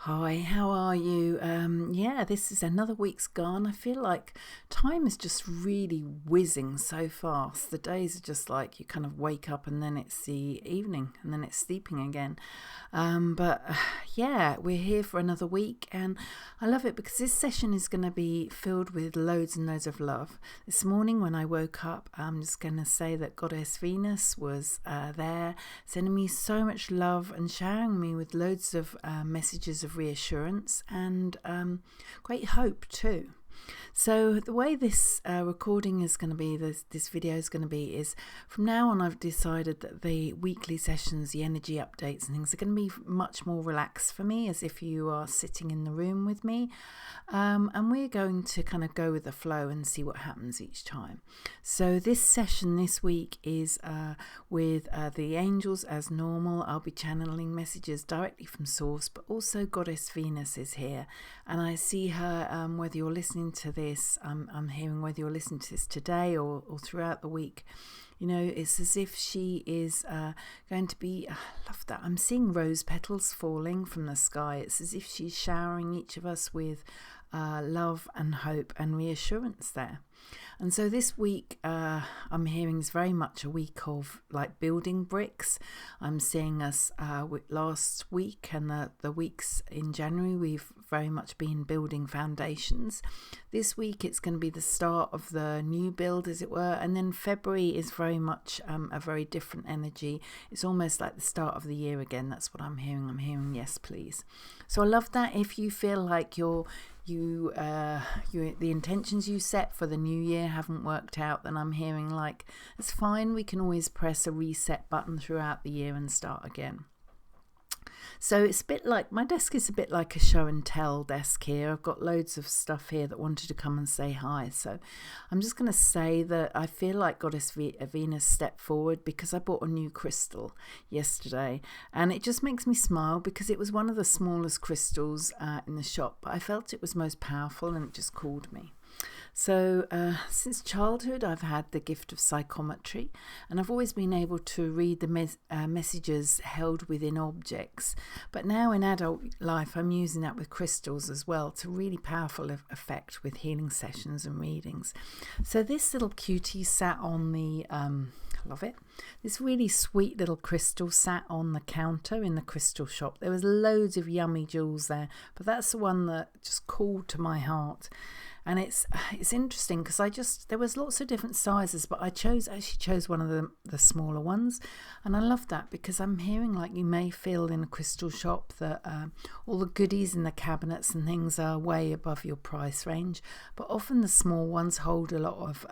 Hi, how are you? This is another week's gone. I feel like time is just really whizzing so fast. The days are just like you kind of wake up and then it's the evening and then it's sleeping again. We're here for another week and I love it because this session is going to be filled with loads and loads of love. This morning when I woke up, I'm just going to say that Goddess Venus was there, sending me so much love and showering me with loads of messages of reassurance and great hope too. So the way this recording is going to be, this video is going to be, is from now on I've decided that the weekly sessions, the energy updates and things are going to be much more relaxed for me, as if you are sitting in the room with me, and we're going to kind of go with the flow and see what happens each time. So this session this week is with the angels as normal. I'll be channeling messages directly from source, but also Goddess Venus is here, and I see her whether you're listening to this, I'm hearing whether you're listening to this today or throughout the week. You know, it's as if she is going to be, I love that, I'm seeing rose petals falling from the sky. It's as if she's showering each of us with love and hope and reassurance there. And so this week I'm hearing is very much a week of like building bricks. I'm seeing us last week and the weeks in January, we've very much been building foundations. This week it's going to be the start of the new build, as it were, and then February is very much a very different energy. It's almost like the start of the year again. That's what I'm hearing. I'm hearing yes please. So I love that. If you feel like the intentions you set for the new year haven't worked out, then I'm hearing like it's fine, we can always press a reset button throughout the year and start again. So it's a bit like, my desk is a bit like a show and tell desk here. I've got loads of stuff here that wanted to come and say hi. So I'm just going to say that I feel like Goddess Venus stepped forward because I bought a new crystal yesterday. And it just makes me smile because it was one of the smallest crystals in the shop. But I felt it was most powerful and it just called me. So since childhood, I've had the gift of psychometry, and I've always been able to read the messages held within objects. But now in adult life, I'm using that with crystals as well to really powerful effect with healing sessions and readings. So this little cutie sat on the, love it, this really sweet little crystal sat on the counter in the crystal shop. There was loads of yummy jewels there, but that's the one that just called to my heart. And it's interesting because there was lots of different sizes, but I actually chose one of the smaller ones. And I love that because I'm hearing like you may feel in a crystal shop that all the goodies in the cabinets and things are way above your price range. But often the small ones hold a lot of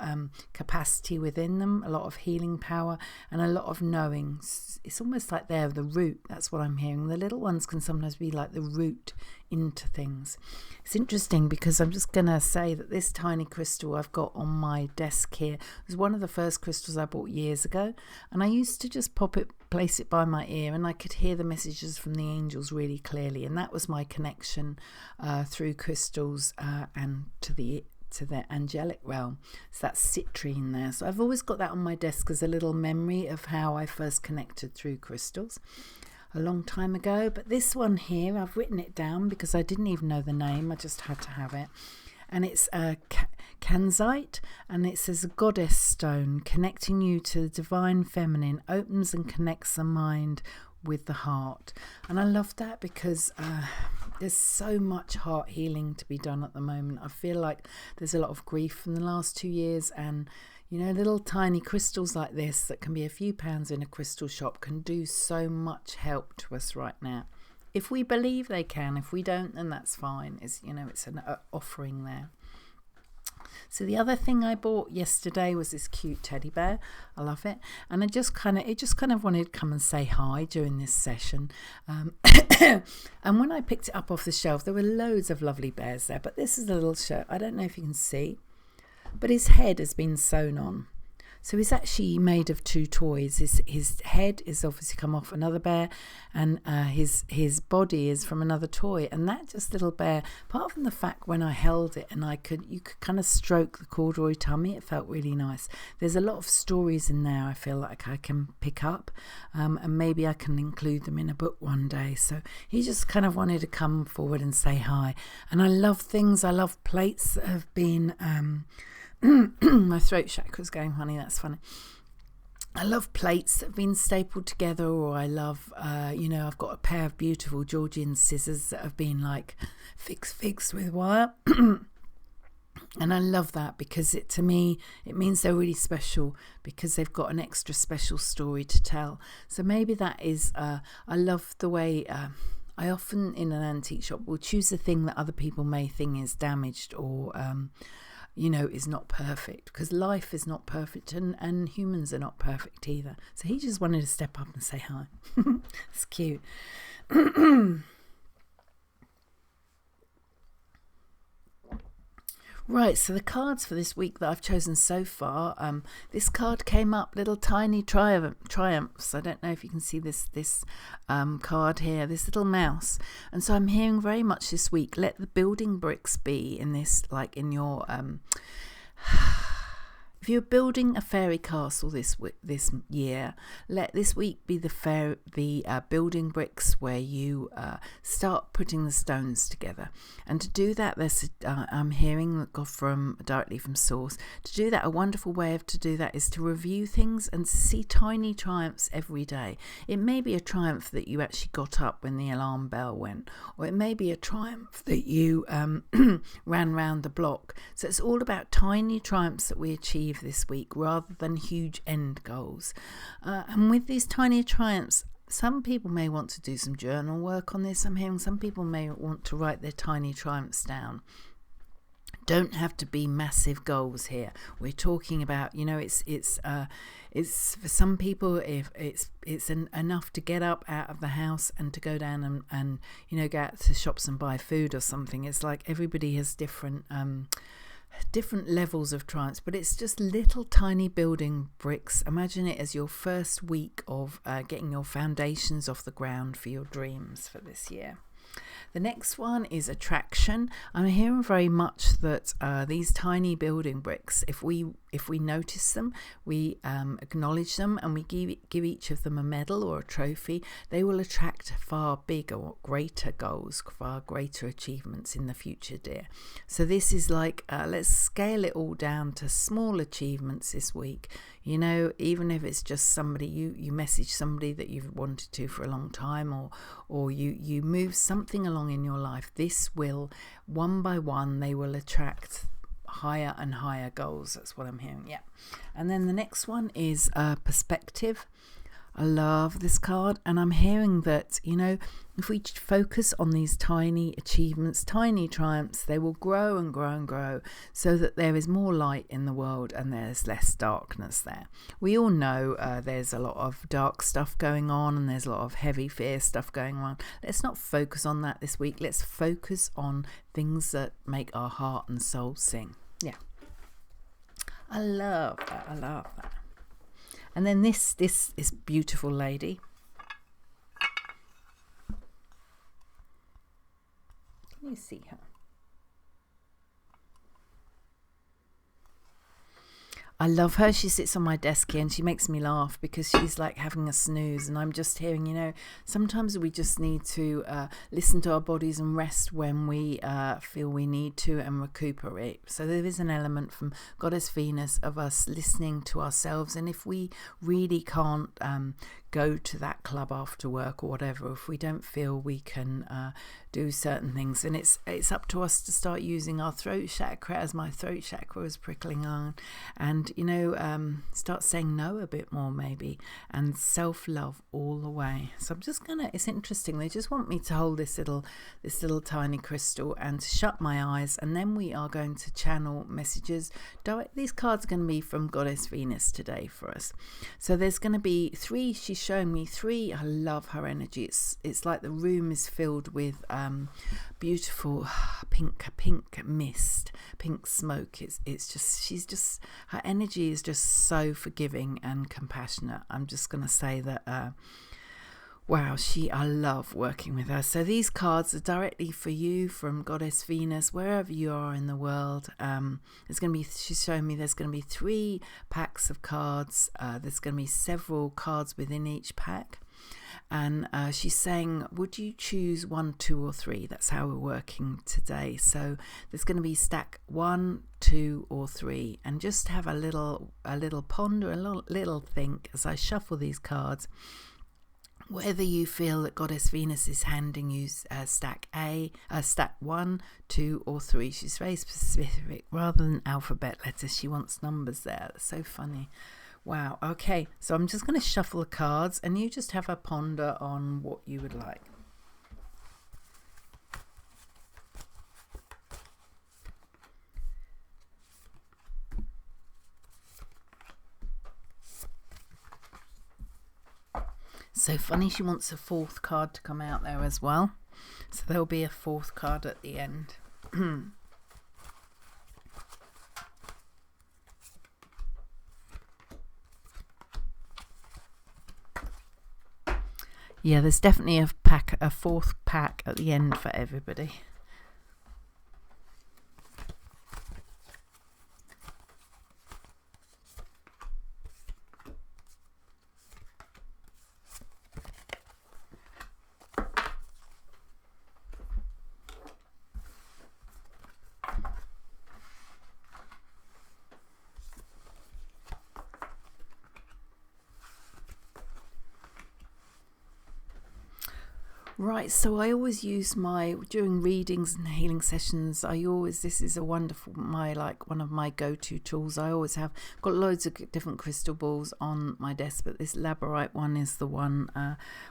capacity within them, a lot of healing power and a lot of knowing. It's almost like they're the root. That's what I'm hearing. The little ones can sometimes be like the root into things. It's interesting because I'm just going to say that this tiny crystal I've got on my desk here was one of the first crystals I bought years ago, and I used to just place it by my ear, and I could hear the messages from the angels really clearly, and that was my connection through crystals and to the angelic realm. So that's citrine there. So I've always got that on my desk as a little memory of how I first connected through crystals a long time ago. But this one here, I've written it down because I didn't even know the name. I just had to have it. And it's Kanzite, and it says a goddess stone connecting you to the divine feminine, opens and connects the mind with the heart. And I love that because there's so much heart healing to be done at the moment. I feel like there's a lot of grief in the last 2 years, and you know, little tiny crystals like this that can be a few pounds in a crystal shop can do so much help to us right now. If we believe they can, if we don't, then that's fine. It's an offering there. So the other thing I bought yesterday was this cute teddy bear. I love it, and it just kind of wanted to come and say hi during this session. And when I picked it up off the shelf, there were loads of lovely bears there, but this is a little shirt. I don't know if you can see, but his head has been sewn on. So he's actually made of two toys. His head is obviously come off another bear, and his body is from another toy. And that just little bear, apart from the fact when I held it and you could kind of stroke the corduroy tummy, it felt really nice. There's a lot of stories in there I feel like I can pick up, and maybe I can include them in a book one day. So he just kind of wanted to come forward and say hi. And I love things. I love plates that have been my throat chakra's going funny, that's funny. I love plates that have been stapled together, or I love I've got a pair of beautiful Georgian scissors that have been like fixed with wire. And I love that because to me it means they're really special, because they've got an extra special story to tell. So maybe that is I love the way I often in an antique shop will choose the thing that other people may think is damaged or is not perfect, because life is not perfect, and humans are not perfect either. So he just wanted to step up and say hi. It's cute. Right, so the cards for this week that I've chosen so far, this card came up, little tiny triumphs. I don't know if you can see this card here, this little mouse. And so I'm hearing very much this week, let the building bricks be in this, like in your if you're building a fairy castle this year, let this week be the building bricks where you start putting the stones together. And to do that, I'm hearing directly from source. To do that, a wonderful way to do that is to review things and to see tiny triumphs every day. It may be a triumph that you actually got up when the alarm bell went, or it may be a triumph that you ran round the block. So it's all about tiny triumphs that we achieve this week rather than huge end goals. And with these tiny triumphs, some people may want to do some journal work on this. I'm hearing some people may want to write their tiny triumphs down. Don't have to be massive goals here. We're talking about, it's for some people, if it's enough to get up out of the house and to go down and go out to shops and buy food or something. It's like everybody has different levels of triumphs, but it's just little tiny building bricks. Imagine it as your first week of getting your foundations off the ground for your dreams for this year. The next one is attraction. I'm hearing very much that these tiny building bricks, if we notice them, we acknowledge them, and we give each of them a medal or a trophy, they will attract far bigger or greater goals, far greater achievements in the future, dear. So this is like, let's scale it all down to small achievements this week. Even if it's just somebody, you message somebody that you've wanted to for a long time, or you move something along in your life. This will, one by one, they will attract higher and higher goals. That's what I'm hearing. Yeah. And then the next one is perspective. I love this card, and I'm hearing that, if we focus on these tiny achievements, tiny triumphs, they will grow and grow and grow, so that there is more light in the world and there's less darkness there. We all know there's a lot of dark stuff going on, and there's a lot of heavy fear stuff going on. Let's not focus on that this week. Let's focus on things that make our heart and soul sing. Yeah. I love that. And then this is beautiful lady. Can you see her? I love her. She sits on my desk here and she makes me laugh because she's like having a snooze, and I'm just hearing, sometimes we just need to listen to our bodies and rest when we feel we need to, and recuperate. So there is an element from Goddess Venus of us listening to ourselves, and if we really can't go to that club after work or whatever, if we don't feel we can do certain things, and it's up to us to start using our throat chakra, as my throat chakra is prickling on, and start saying no a bit more maybe, and self-love all the way. So I'm just it's interesting, they just want me to hold this little tiny crystal and to shut my eyes, and then we are going to channel messages direct. These cards are going to be from Goddess Venus today for us. So there's going to be 3, she's showing me 3. I love her energy. It's like the room is filled with beautiful pink mist, pink smoke. It's just her energy is just so forgiving and compassionate. I'm just going to say that wow, I love working with her. So these cards are directly for you from Goddess Venus, wherever you are in the world. She's showing me there's going to be 3 packs of cards. There's going to be several cards within each pack. And she's saying, would you choose 1, 2 or 3? That's how we're working today. So there's going to be stack 1, 2 or 3. And just have a little ponder, a little think as I shuffle these cards. Whether you feel that Goddess Venus is handing you stack 1, 2 or 3. She's very specific. Rather than alphabet letters, she wants numbers there. That's so funny. Wow. Okay, so I'm just going to shuffle the cards and you just have a ponder on what you would like. So funny, she wants a 4th card to come out there as well. So there'll be a 4th card at the end. Yeah, there's definitely a 4th pack at the end for everybody. Right, so I always use during readings and healing sessions, this is one of my go-to tools. I always have got loads of different crystal balls on my desk, but this labradorite one is the one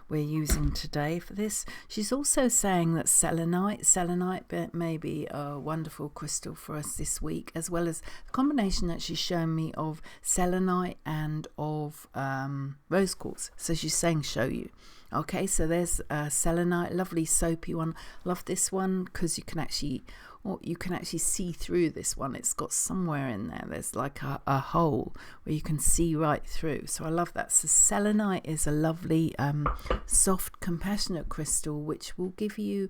we're using today for this. She's also saying that selenite may be a wonderful crystal for us this week, as well as the combination that she's shown me of selenite and of rose quartz. So she's saying show you. Okay, so there's selenite, lovely soapy one. Love this one because you can actually see through this one. It's got somewhere in there. There's like a hole where you can see right through. So I love that. So selenite is a lovely, soft, compassionate crystal, which will give you.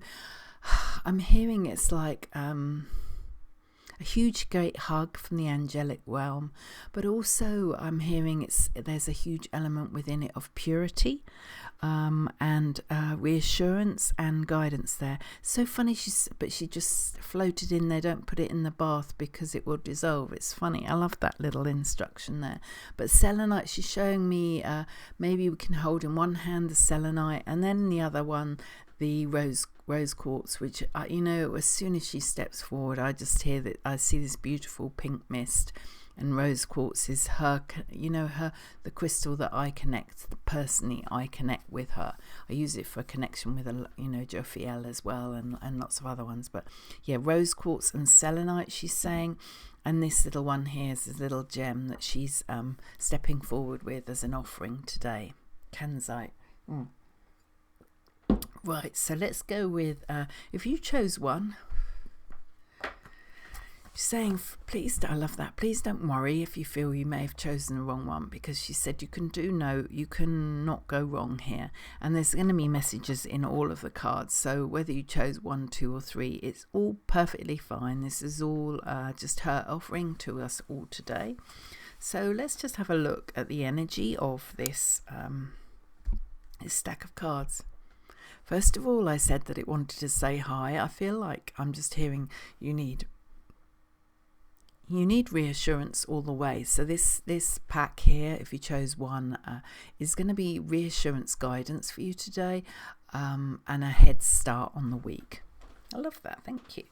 I'm hearing it's like a huge great hug from the angelic realm, but also I'm hearing there's a huge element within it of purity and reassurance and guidance there. So funny, but she just floated in there. Don't put it in the bath because it will dissolve. It's funny. I love that little instruction there. But selenite, she's showing me maybe we can hold in one hand the selenite and then the other one the rose quartz, which as soon as she steps forward, I just hear that I see this beautiful pink mist, and rose quartz is the crystal that I connect with her. I use it for connection with Jophiel as well, and lots of other ones. But yeah, rose quartz and selenite, she's saying. And this little one here is this little gem that she's stepping forward with as an offering today, Kanzite. Right, so let's go with, if you chose one, saying, please, I love that, please don't worry if you feel you may have chosen the wrong one, because she said you can not go wrong here. And there's going to be messages in all of the cards, so whether you chose 1, 2 or 3, it's all perfectly fine. This is all just her offering to us all today. So let's just have a look at the energy of this stack of cards. First of all, I said that it wanted to say hi. I feel like I'm just hearing you need reassurance all the way. So this pack here, if you chose one, is going to be reassurance guidance for you today, and a head start on the week. I love that. Thank you.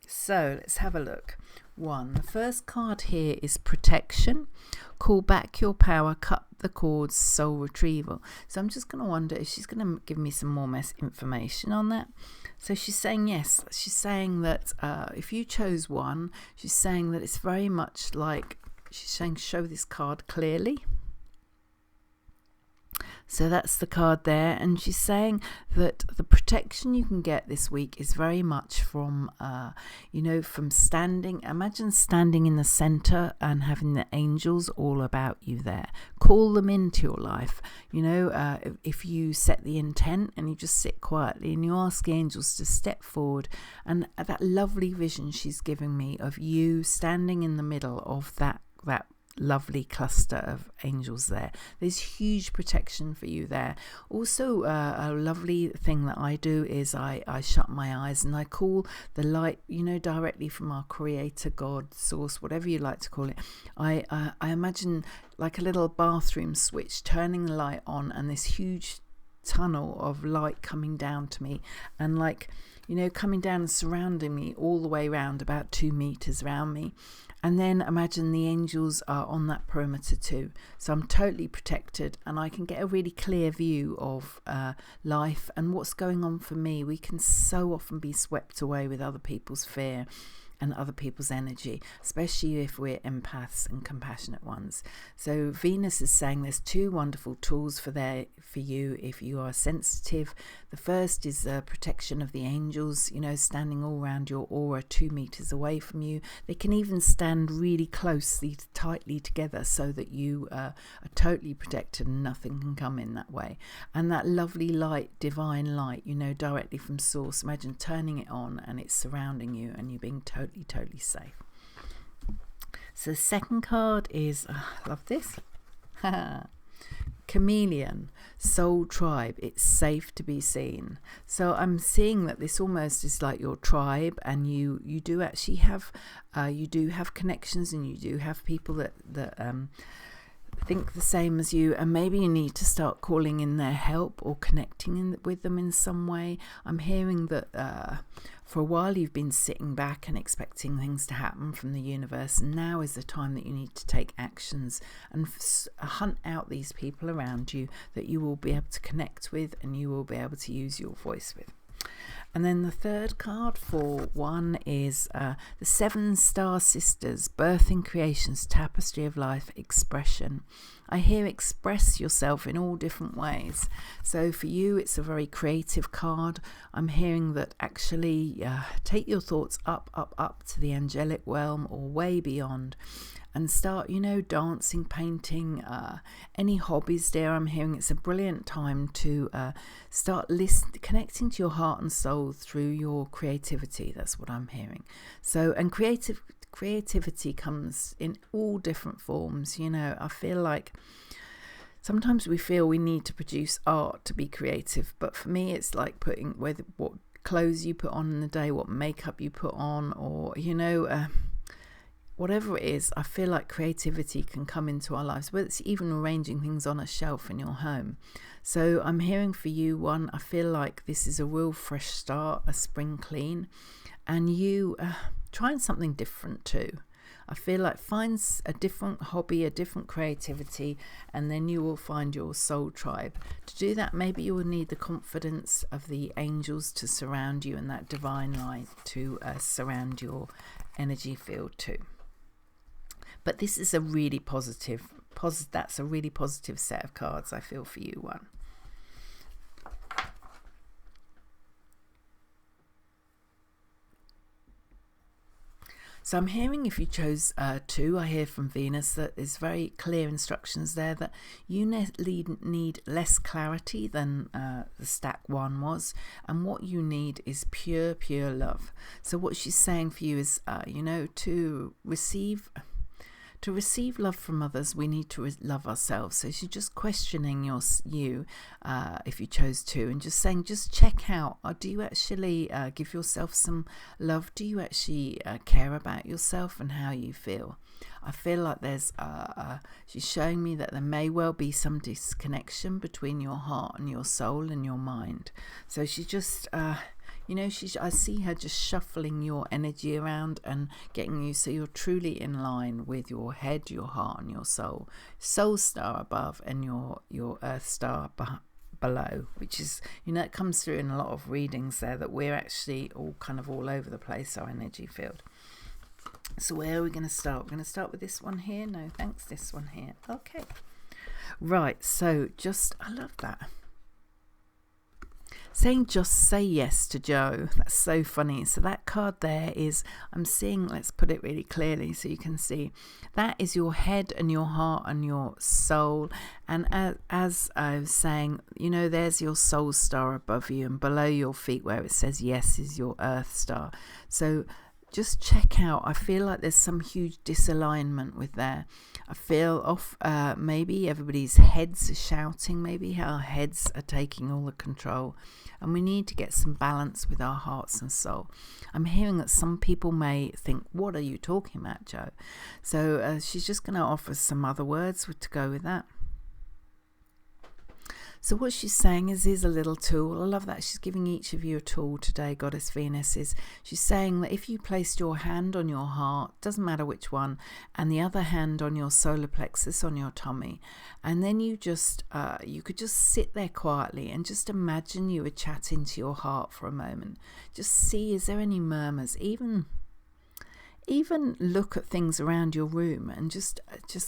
So let's have a look. The first card here is protection. Call back your power, cut the cords, soul retrieval. So I'm just going to wonder if she's going to give me some more information on that. So she's saying yes. She's saying that if you chose one, she's saying that it's very much like, she's saying show this card clearly. So that's the card there, and she's saying that the protection you can get this week is very much from, from standing. Imagine standing in the center and having the angels all about you there. Call them into your life. If you set the intent and you just sit quietly and you ask the angels to step forward, and that lovely vision she's giving me of you standing in the middle of that lovely cluster of angels there. There's huge protection for you there. Also, a lovely thing that I do is I shut my eyes and I call the light, directly from our creator, God, source, whatever you like to call it. I imagine like a little bathroom switch, turning the light on, and this huge tunnel of light coming down to me, and coming down and surrounding me all the way around, about 2 meters around me. And then imagine the angels are on that perimeter too. So I'm totally protected, and I can get a really clear view of life and what's going on for me. We can so often be swept away with other people's fear and other people's energy, especially if we're empaths and compassionate ones. So Venus is saying there's 2 wonderful tools for you if you are sensitive. The first is protection of the angels, standing all around your aura 2 meters away from you. They can even stand really closely, tightly together, so that you are totally protected and nothing can come in that way. And that lovely light, divine light, directly from source. Imagine turning it on and it's surrounding you and you being totally safe. So the second card is, I love this, Chameleon, Soul Tribe. It's safe to be seen. So I'm seeing that this almost is like your tribe, and you do actually have connections, and you do have people that think the same as you, and maybe you need to start calling in their help or connecting with them in some way. I'm hearing that for a while you've been sitting back and expecting things to happen from the universe, and now is the time that you need to take actions and hunt out these people around you that you will be able to connect with and you will be able to use your voice with. And then the third card for one is the 7 Star Sisters, Birthing Creations, Tapestry of Life, Expression. I hear express yourself in all different ways. So for you, it's a very creative card. I'm hearing that actually take your thoughts up to the angelic realm or way beyond, and start, dancing, painting, any hobbies there. I'm hearing it's a brilliant time to start connecting to your heart and soul through your creativity. That's what I'm hearing. So, and creativity comes in all different forms. I feel like sometimes we feel we need to produce art to be creative, but for me it's like putting what clothes you put on in the day, what makeup you put on, or whatever it is. I feel like creativity can come into our lives, whether it's even arranging things on a shelf in your home. So I'm hearing for you, one, I feel like this is a real fresh start, a spring clean, and you trying something different too. I feel like find a different hobby, a different creativity, and then you will find your soul tribe. To do that, maybe you will need the confidence of the angels to surround you, and that divine light to surround your energy field too. But this is a really positive, that's a really positive set of cards, I feel, for you, one. So I'm hearing, if you chose 2, I hear from Venus that there's very clear instructions there that you need less clarity than the stack 1 was, and what you need is pure love. So what she's saying for you is, to receive love from others, we need to love ourselves. So she's just questioning you, if you chose to, and just saying, just check out, do you actually give yourself some love? Do you actually care about yourself and how you feel? I feel like there's, she's showing me that there may well be some disconnection between your heart and your soul and your mind. So she just... I see her just shuffling your energy around and getting you so you're truly in line with your head, your heart, and your soul. Soul star above and your earth star below, which is, it comes through in a lot of readings there that we're actually all kind of all over the place, our energy field. So where are we going to start? We're going to start with this one here. No, thanks, this one here. Okay. Right, so I love that. Saying just say yes to Joe. That's so funny. So that card there is, I'm seeing, let's put it really clearly so you can see, that is your head and your heart and your soul. And as I was saying, there's your soul star above you, and below your feet where it says yes is your earth star. So just check out, I feel like there's some huge disalignment with there. I feel maybe everybody's heads are shouting, maybe our heads are taking all the control, and we need to get some balance with our hearts and soul. I'm hearing that some people may think, what are you talking about, Joe? So she's just going to offer some other words to go with that. So what she's saying is, here's a little tool. I love that she's giving each of you a tool today, Goddess Venus. She's saying that if you placed your hand on your heart, doesn't matter which one, and the other hand on your solar plexus, on your tummy, and then you could just sit there quietly and just imagine you were chatting to your heart for a moment. Just see, is there any murmurs? Even look at things around your room and just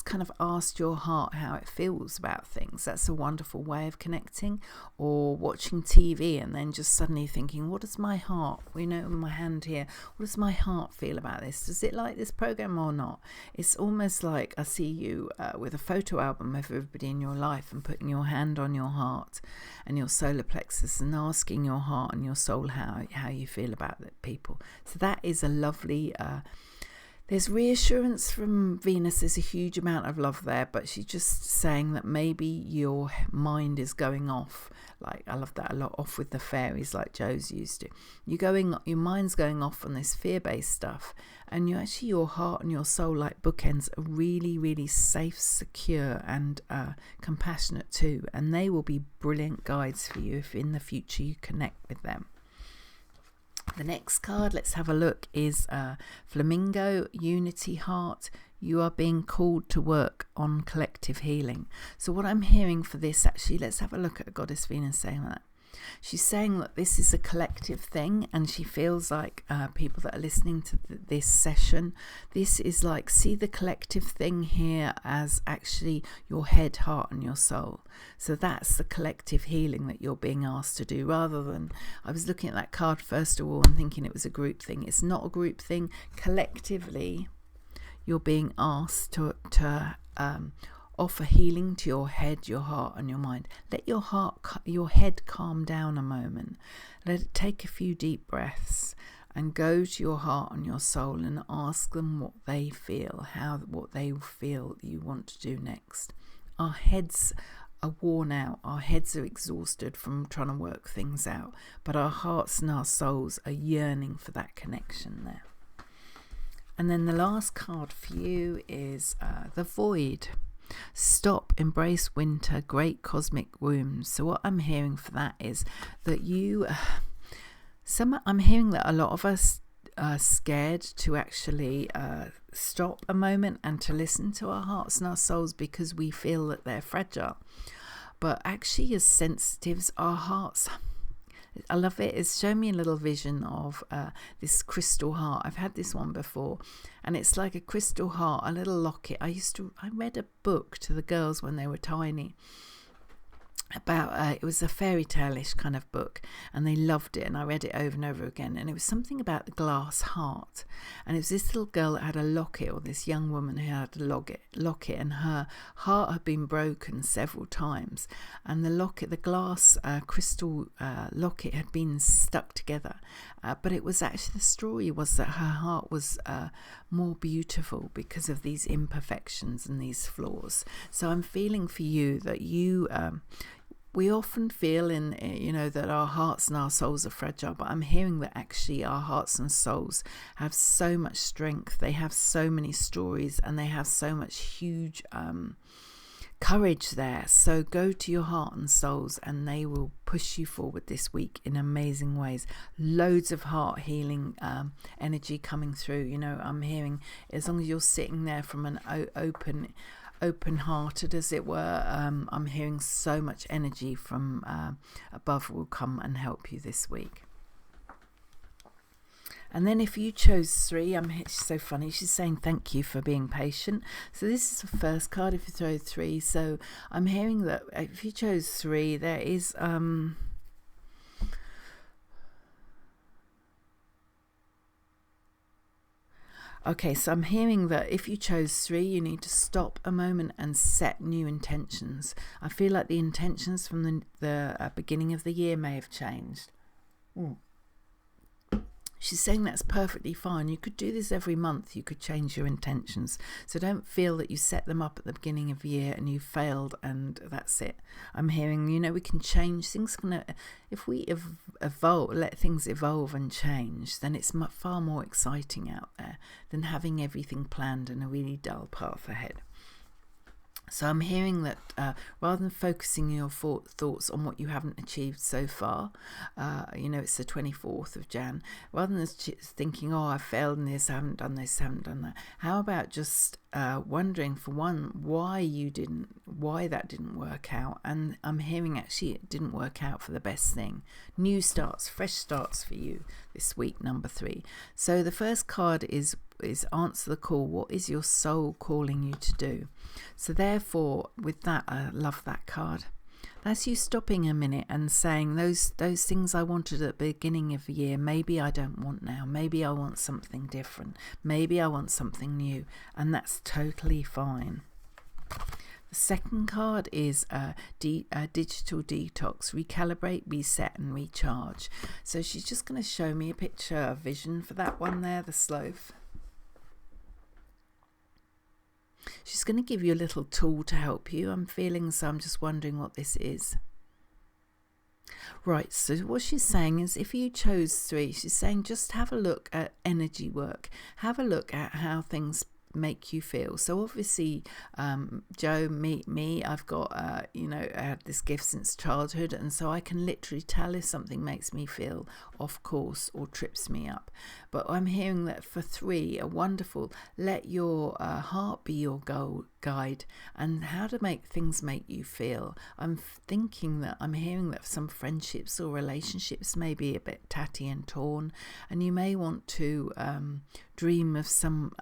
kind of ask your heart how it feels about things. That's a wonderful way of connecting. Or watching TV and then just suddenly thinking, what does my heart, my hand here, what does my heart feel about this? Does it like this program or not? It's almost like I see you with a photo album of everybody in your life and putting your hand on your heart and your solar plexus and asking your heart and your soul how you feel about the people. So that is a lovely... There's reassurance from Venus. There's a huge amount of love there, but she's just saying that maybe your mind is going off. Like, I love that a lot, off with the fairies, like Joe's used to. Your mind's going off on this fear-based stuff, and your heart and your soul, like bookends, are really, really safe, secure, and compassionate too. And they will be brilliant guides for you if in the future you connect with them. The next card, let's have a look, is Flamingo, Unity Heart. You are being called to work on collective healing. So what I'm hearing for this, actually, let's have a look at Goddess Venus saying that. She's saying that this is a collective thing, and she feels like people that are listening to this session, this is like, see the collective thing here as actually your head, heart and your soul. So that's the collective healing that you're being asked to do, rather than, I was looking at that card first of all and thinking it was a group thing. It's not a group thing. Collectively, you're being asked to offer healing to your head, your heart and your mind. Let your head calm down a moment. Let it take a few deep breaths and go to your heart and your soul and ask them what they feel, what they feel you want to do next. Our heads are worn out. Our heads are exhausted from trying to work things out, but our hearts and our souls are yearning for that connection there. And then the last card for you is the Void. Stop, embrace winter, great cosmic wombs. So what I'm hearing for that is that I'm hearing that a lot of us are scared to actually stop a moment and to listen to our hearts and our souls because we feel that they're fragile. But actually, as sensitives, our hearts, I love it. It's shown me a little vision of this crystal heart. I've had this one before, and it's like a crystal heart, a little locket. I read a book to the girls when they were tiny about it was a fairy tale-ish kind of book, and they loved it, and I read it over and over again, and it was something about the glass heart, and it was this little girl that had a locket, or this young woman who had a locket, and her heart had been broken several times, and the glass crystal locket had been stuck together, but it was actually, the story was that her heart was more beautiful because of these imperfections and these flaws. So I'm feeling for you that we often feel that our hearts and our souls are fragile, but I'm hearing that actually our hearts and souls have so much strength. They have so many stories, and they have so much huge courage there. So go to your heart and souls, and they will push you forward this week in amazing ways. Loads of heart healing energy coming through. I'm hearing, as long as you're sitting there from an open-hearted, as it were, I'm hearing so much energy from above will come and help you this week. And then if you chose 3, she's so funny, she's saying thank you for being patient. So this is the first card if you throw 3. So I'm hearing that if you chose 3, there is okay, so I'm hearing that if you chose 3, you need to stop a moment and set new intentions. I feel like the intentions from the beginning of the year may have changed. She's saying that's perfectly fine. You could do this every month. You could change your intentions. So don't feel that you set them up at the beginning of the year and you failed and that's it. I'm hearing, we can change things. If we evolve, let things evolve and change, then it's far more exciting out there than having everything planned and a really dull path ahead. So I'm hearing that rather than focusing your thoughts on what you haven't achieved so far, it's the 24th of Jan, rather than thinking, oh, I failed in this, I haven't done this, I haven't done that. How about just wondering, for one, why that didn't work out? And I'm hearing actually it didn't work out for the best thing. New starts, fresh starts for you this week, number 3. So the first card is answer the call. What is your soul calling you to do? So therefore, with that, I love that card. That's you stopping a minute and saying those things I wanted at the beginning of the year, maybe I don't want now. Maybe I want something different. Maybe I want something new. And that's totally fine. The second card is digital detox, recalibrate, reset and recharge. So she's just going to show me a picture, a vision for that one there, the sloth. She's going to give you a little tool to help you. I'm feeling, so I'm just wondering what this is. Right, so what she's saying is if you chose 3, she's saying just have a look at energy work. Have a look at how things make you feel. So obviously Joe, me, I've got I had this gift since childhood, and so I can literally tell if something makes me feel off course or trips me up. But I'm hearing that for 3, a wonderful let your heart be your guide, and how to make things make you feel. I'm hearing that some friendships or relationships may be a bit tatty and torn, and you may want to dream of some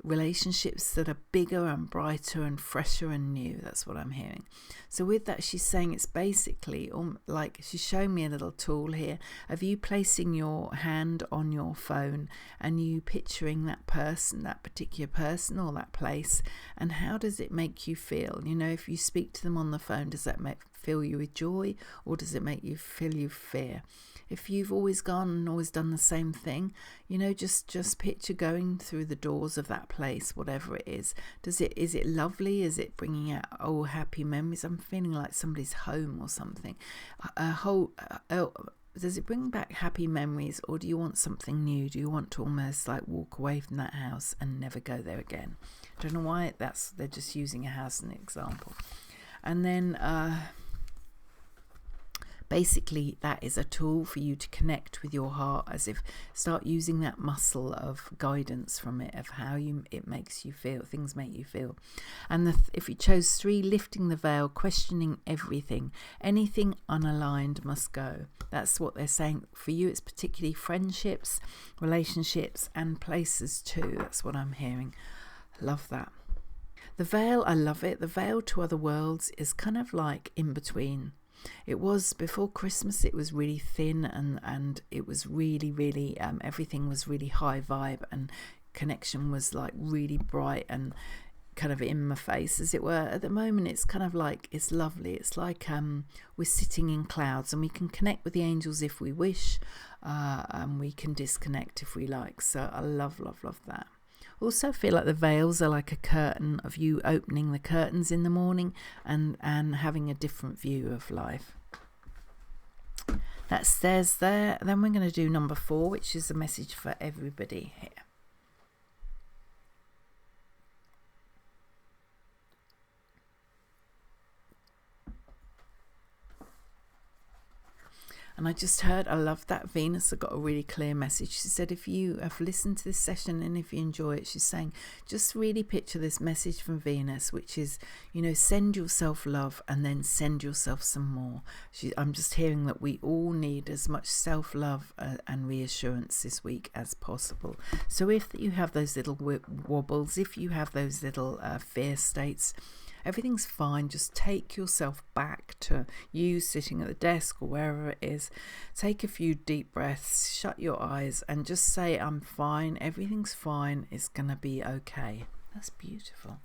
relationships that are bigger and brighter and fresher and new. That's what I'm hearing. So with that, she's saying it's basically like she's showing me a little tool here of you placing your hand on your phone and you picturing that person, that particular person or that place, and how does it make you feel? If you speak to them on the phone, does that fill you with joy, or does it make you feel you fear? If you've always gone and always done the same thing, just picture going through the doors of that place, whatever it is. Is it lovely? Is it bringing out old happy memories? I'm feeling like somebody's home or something. Does it bring back happy memories, or do you want something new? Do you want to almost like walk away from that house and never go there again? I don't know why they're just using a house as an example. And then basically that is a tool for you to connect with your heart, as if start using that muscle of guidance from it, of how it makes you feel, things make you feel. And if you chose 3, lifting the veil, questioning everything, anything unaligned must go. That's what they're saying. For you, it's particularly friendships, relationships and places too. That's what I'm hearing. Love that. The veil, I love it. The veil to other worlds is kind of like in between. It was before Christmas, it was really thin and it was really, really, everything was really high vibe, and connection was like really bright and kind of in my face, as it were. At the moment, it's kind of like, it's lovely. It's like we're sitting in clouds, and we can connect with the angels if we wish, and we can disconnect if we like. So I love, love, love that. Also feel like the veils are like a curtain, of you opening the curtains in the morning and having a different view of life. That's there's there. Then we're going to do number 4, which is a message for everybody here. And I just heard, I love that Venus. I got a really clear message. She said, if you have listened to this session and if you enjoy it, she's saying, just really picture this message from Venus, which is, send yourself love and then send yourself some more. I'm just hearing that we all need as much self-love and reassurance this week as possible. So if you have those little wobbles, if you have those little fear states, everything's fine. Just take yourself back to you sitting at the desk or wherever it is. Take a few deep breaths, shut your eyes and just say, I'm fine. Everything's fine. It's going to be okay. That's beautiful.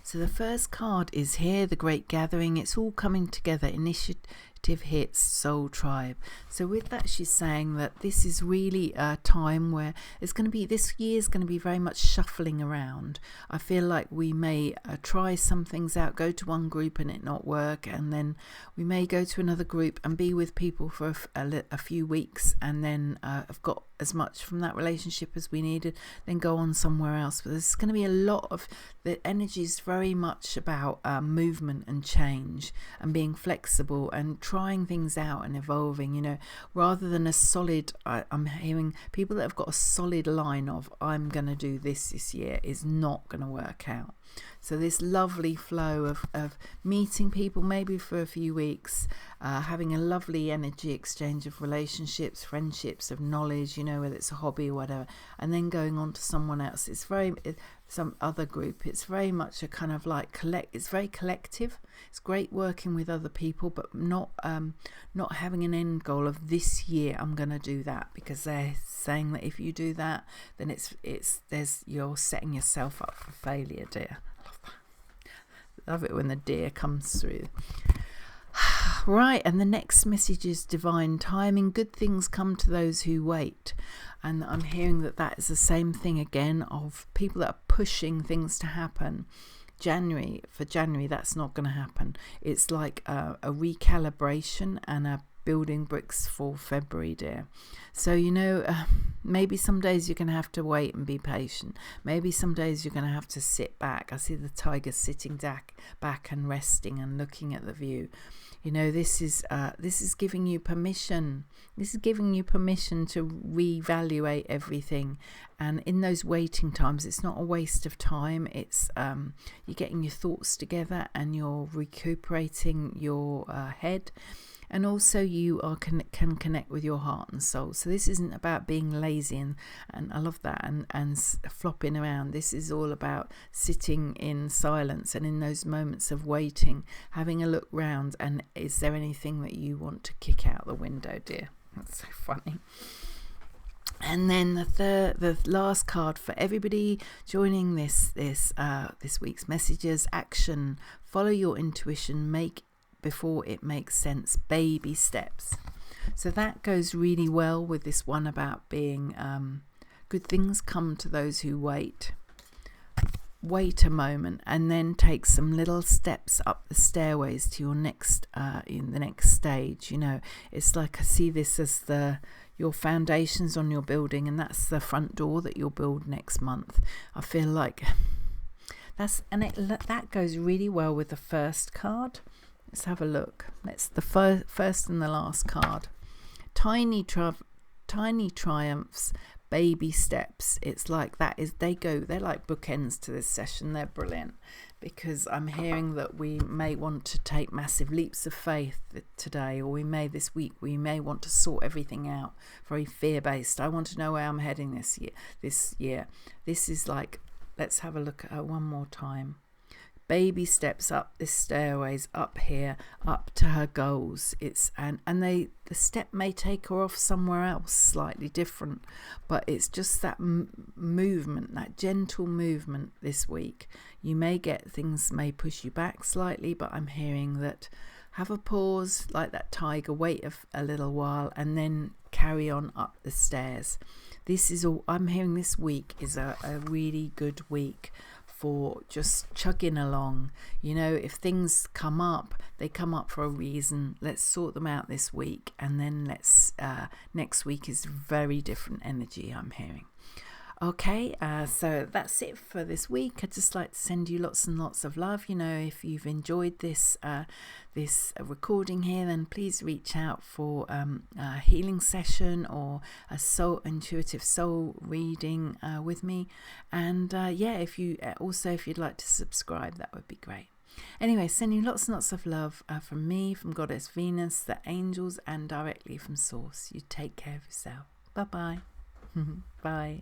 So the first card is here, the Great Gathering. It's all coming together. Initiative hits, soul tribe. So with that, she's saying that this is really a time where it's going to be, this year is going to be very much shuffling around. I feel like we may try some things out, go to one group and it not work, and then we may go to another group and be with people for a few weeks, and then have got as much from that relationship as we needed, then go on somewhere else. But there's going to be a lot of, the energy is very much about movement and change and being flexible and trying things out and evolving, rather than a solid, I'm hearing people that have got a solid line of, I'm going to do this year, is not going to work out. So this lovely flow of meeting people maybe for a few weeks, having a lovely energy exchange of relationships, friendships, of knowledge, whether it's a hobby or whatever, and then going on to someone else. It's some other group. It's very much a kind of like it's very collective. It's great working with other people, but not having an end goal of this year I'm going to do that, because they're saying that if you do that, then you're setting yourself up for failure, dear. Love it when the deer comes through. Right, and the next message is divine timing. Good things come to those who wait. And I'm hearing that is the same thing again, of people that are pushing things to happen. For January, that's not going to happen. It's like a recalibration and a building bricks for February, dear. So maybe some days you're going to have to wait and be patient. Maybe some days you're going to have to sit back. I see the tiger sitting back and resting and looking at the view. This is giving you permission. This is giving you permission to reevaluate everything. And in those waiting times, it's not a waste of time. It's you're getting your thoughts together and you're recuperating your head. And also you can connect with your heart and soul. So this isn't about being lazy, and I love that, and flopping around. This is all about sitting in silence and in those moments of waiting, having a look round, and is there anything that you want to kick out the window, dear? That's so funny. And then the last card for everybody joining this week's messages: action, follow your intuition, before it makes sense, baby steps. So that goes really well with this one about being good things come to those who wait. Wait a moment and then take some little steps up the stairways to your next in the next stage. It's like I see this as your foundations on your building, and that's the front door that you'll build next month. I feel like that goes really well with the first card. Let's have a look. That's the first and the last card. Tiny triumphs, baby steps. It's like they're like bookends to this session. They're brilliant, because I'm hearing that we may want to take massive leaps of faith today, or this week we may want to sort everything out, very fear-based. I want to know where I'm heading this year. This is like, let's have a look at her one more time. Baby steps up this stairways, up here, up to her goals. The step may take her off somewhere else, slightly different, but it's just that movement, that gentle movement this week. You may get things may push you back slightly, but I'm hearing that have a pause, like that tiger, wait a little while, and then carry on up the stairs. This is all I'm hearing. This week is a really good week for just chugging along. If things come up, they come up for a reason. Let's sort them out this week, and then next week is very different energy, I'm hearing. Okay, so that's it for this week. I'd just like to send you lots and lots of love. You know, if you've enjoyed this recording here, then please reach out for a healing session or a intuitive soul reading with me. And if you'd like to subscribe, that would be great. Anyway, sending you lots and lots of love from me, from Goddess Venus, the angels, and directly from Source. You take care of yourself. Bye-bye. Bye.